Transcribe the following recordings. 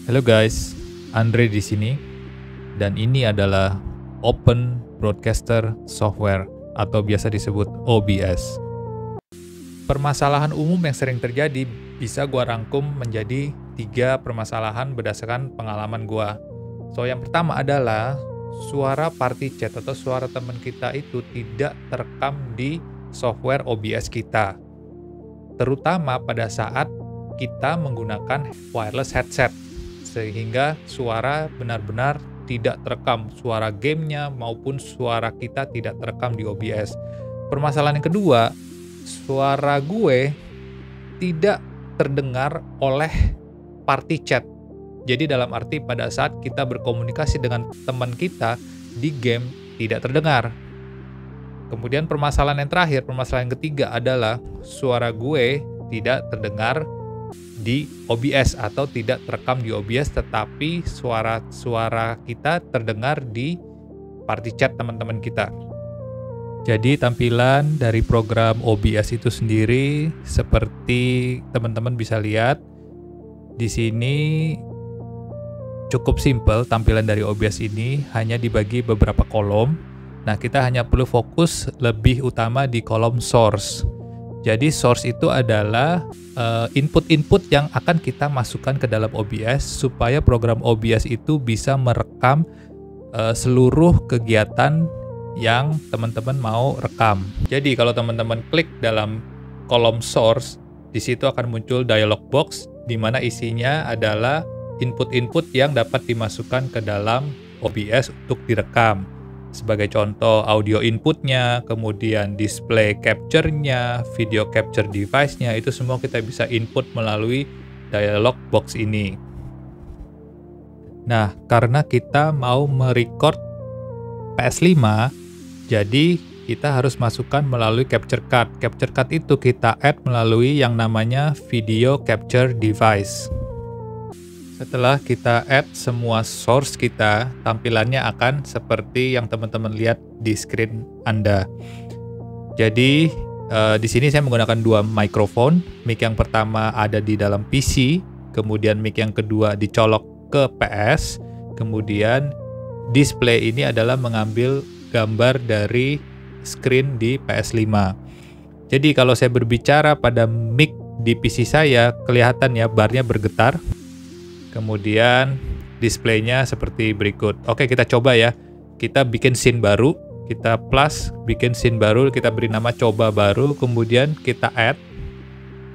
Halo guys, Andre di sini, dan ini adalah Open Broadcaster Software atau biasa disebut OBS. Permasalahan umum yang sering terjadi bisa gua rangkum menjadi 3 permasalahan berdasarkan pengalaman gua. So, yang pertama adalah suara party chat atau suara teman kita itu tidak terekam di software OBS kita. Terutama pada saat kita menggunakan wireless headset, sehingga suara benar-benar tidak terekam, suara gamenya maupun suara kita tidak terekam di OBS. Permasalahan yang kedua, suara gue tidak terdengar oleh party chat. Jadi dalam arti pada saat kita berkomunikasi dengan teman kita di game tidak terdengar. Kemudian permasalahan yang terakhir, permasalahan yang ketiga adalah suara gue tidak terdengar di OBS atau tidak terekam di OBS, tetapi suara kita terdengar di party chat teman-teman kita. Jadi tampilan dari program OBS itu sendiri seperti teman-teman bisa lihat di sini cukup simple. Tampilan dari OBS ini hanya dibagi beberapa kolom. Nah, kita hanya perlu fokus lebih utama di kolom source. Jadi source itu adalah input-input yang akan kita masukkan ke dalam OBS supaya program OBS itu bisa merekam seluruh kegiatan yang teman-teman mau rekam. Jadi kalau teman-teman klik dalam kolom source, di situ akan muncul dialog box di mana isinya adalah input-input yang dapat dimasukkan ke dalam OBS untuk direkam. Sebagai contoh, audio inputnya, kemudian display capture-nya, video capture device-nya, itu semua kita bisa input melalui dialog box ini. Nah, karena kita mau merecord PS5, jadi kita harus masukkan melalui capture card. Capture card itu kita add melalui yang namanya video capture device. Setelah kita add semua source kita, tampilannya akan seperti yang teman-teman lihat di screen Anda. Jadi di sini saya menggunakan 2 mikrofon. Mic yang pertama ada di dalam PC, kemudian mic yang kedua dicolok ke PS, kemudian display ini adalah mengambil gambar dari screen di PS5. Jadi kalau saya berbicara pada mic di PC saya, kelihatan ya barnya bergetar. Kemudian displaynya seperti berikut. Oke, kita coba ya. Kita bikin scene baru, kita plus, bikin scene baru, kita beri nama coba baru, kemudian kita add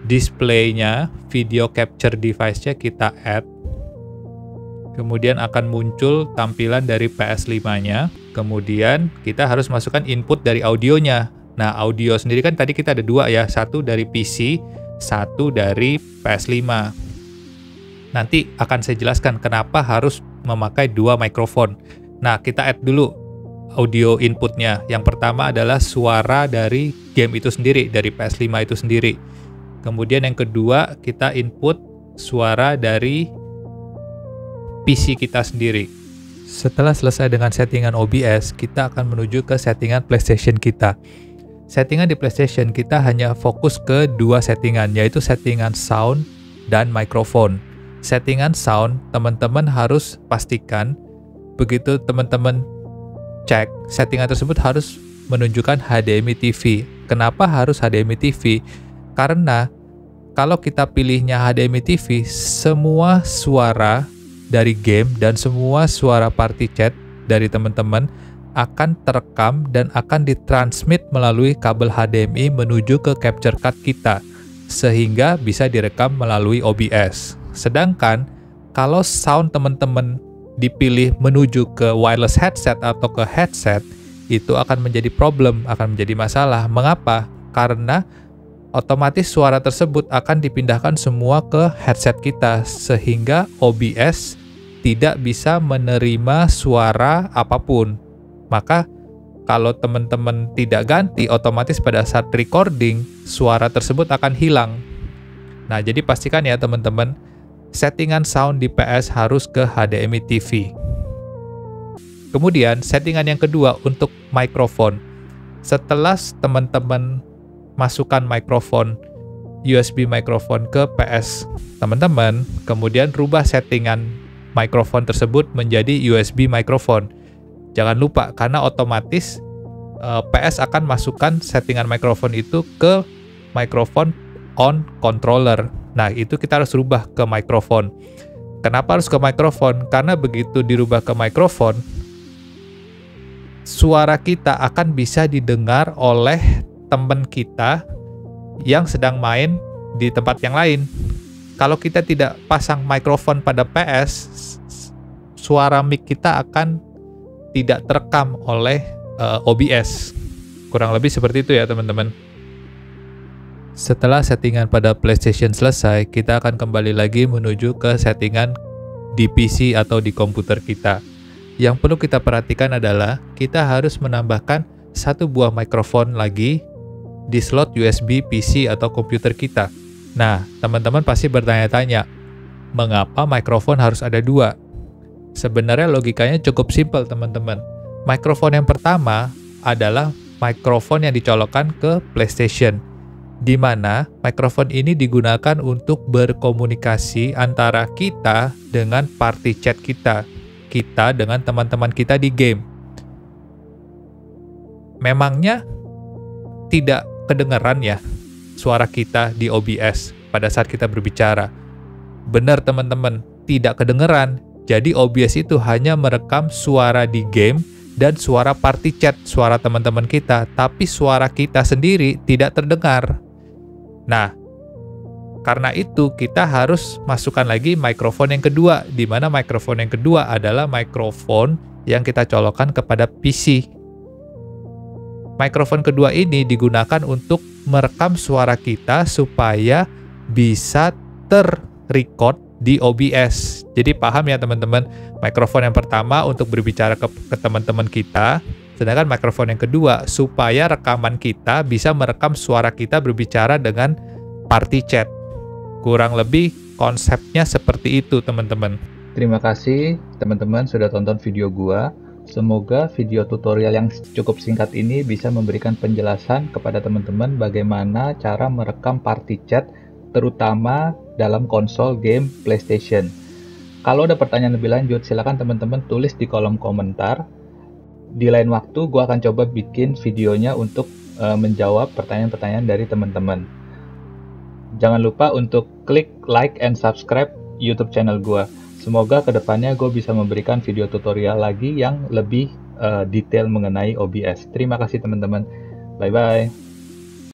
displaynya, video capture device-nya kita add. Kemudian akan muncul tampilan dari PS5-nya. Kemudian kita harus masukkan input dari audionya. Nah, audio sendiri kan tadi kita ada 2 ya, satu dari PC, satu dari PS5. Nanti akan saya jelaskan kenapa harus memakai 2 mikrofon. Nah, kita add dulu audio inputnya. Yang pertama adalah suara dari game itu sendiri, dari PS5 itu sendiri. Kemudian yang kedua, kita input suara dari PC kita sendiri. Setelah selesai dengan settingan OBS, kita akan menuju ke settingan PlayStation kita. Settingan di PlayStation kita hanya fokus ke 2 settingan, yaitu settingan sound dan mikrofon. Settingan sound, teman-teman harus pastikan begitu teman-teman cek, settingan tersebut harus menunjukkan HDMI TV. Kenapa harus HDMI TV? Karena kalau kita pilihnya HDMI TV, semua suara dari game dan semua suara party chat dari teman-teman akan terekam dan akan ditransmit melalui kabel HDMI menuju ke capture card kita, sehingga bisa direkam melalui OBS. Sedangkan kalau sound teman-teman dipilih menuju ke wireless headset atau ke headset, itu akan menjadi problem, akan menjadi masalah. Mengapa? Karena otomatis suara tersebut akan dipindahkan semua ke headset kita, sehingga OBS tidak bisa menerima suara apapun. Maka kalau teman-teman tidak ganti, otomatis pada saat recording, suara tersebut akan hilang. Nah, jadi pastikan ya teman-teman, settingan sound di PS harus ke HDMI TV. Kemudian settingan yang kedua untuk mikrofon. Setelah teman-teman masukkan mikrofon USB mikrofon ke PS teman-teman, kemudian rubah settingan mikrofon tersebut menjadi USB mikrofon. Jangan lupa, karena otomatis PS akan masukkan settingan mikrofon itu ke mikrofon on controller. Nah, itu kita harus rubah ke mikrofon. Kenapa harus ke mikrofon? Karena begitu dirubah ke mikrofon, suara kita akan bisa didengar oleh teman kita yang sedang main di tempat yang lain. Kalau kita tidak pasang mikrofon pada PS, suara mic kita akan tidak terekam oleh OBS. Kurang lebih seperti itu ya teman-teman. Setelah settingan pada PlayStation selesai, kita akan kembali lagi menuju ke settingan di PC atau di komputer kita. Yang perlu kita perhatikan adalah kita harus menambahkan satu buah mikrofon lagi di slot USB PC atau komputer kita. Nah, teman-teman pasti bertanya-tanya, mengapa mikrofon harus ada dua? Sebenarnya logikanya cukup simpel teman-teman. Mikrofon yang pertama adalah mikrofon yang dicolokkan ke PlayStation, di mana mikrofon ini digunakan untuk berkomunikasi antara kita dengan party chat kita dengan teman-teman kita di game. Memangnya tidak kedengaran ya suara kita di OBS pada saat kita berbicara? Benar teman-teman, tidak kedengaran. Jadi OBS itu hanya merekam suara di game dan suara party chat, suara teman-teman kita, tapi suara kita sendiri tidak terdengar. Nah, karena itu kita harus masukkan lagi mikrofon yang kedua, di mana mikrofon yang kedua adalah mikrofon yang kita colokkan kepada PC. Mikrofon kedua ini digunakan untuk merekam suara kita supaya bisa ter-record di OBS. Jadi paham ya teman-teman, mikrofon yang pertama untuk berbicara ke teman-teman kita, sedangkan mikrofon yang kedua supaya rekaman kita bisa merekam suara kita berbicara dengan party chat. Kurang lebih konsepnya seperti itu teman-teman. Terima kasih teman-teman sudah tonton video gua. Semoga video tutorial yang cukup singkat ini bisa memberikan penjelasan kepada teman-teman bagaimana cara merekam party chat, terutama dalam konsol game PlayStation. Kalau ada pertanyaan lebih lanjut, silakan teman-teman tulis di kolom komentar. Di lain waktu, gue akan coba bikin videonya untuk menjawab pertanyaan-pertanyaan dari teman-teman. Jangan lupa untuk klik like and subscribe YouTube channel gue. Semoga kedepannya gue bisa memberikan video tutorial lagi yang lebih detail mengenai OBS. Terima kasih teman-teman. Bye-bye.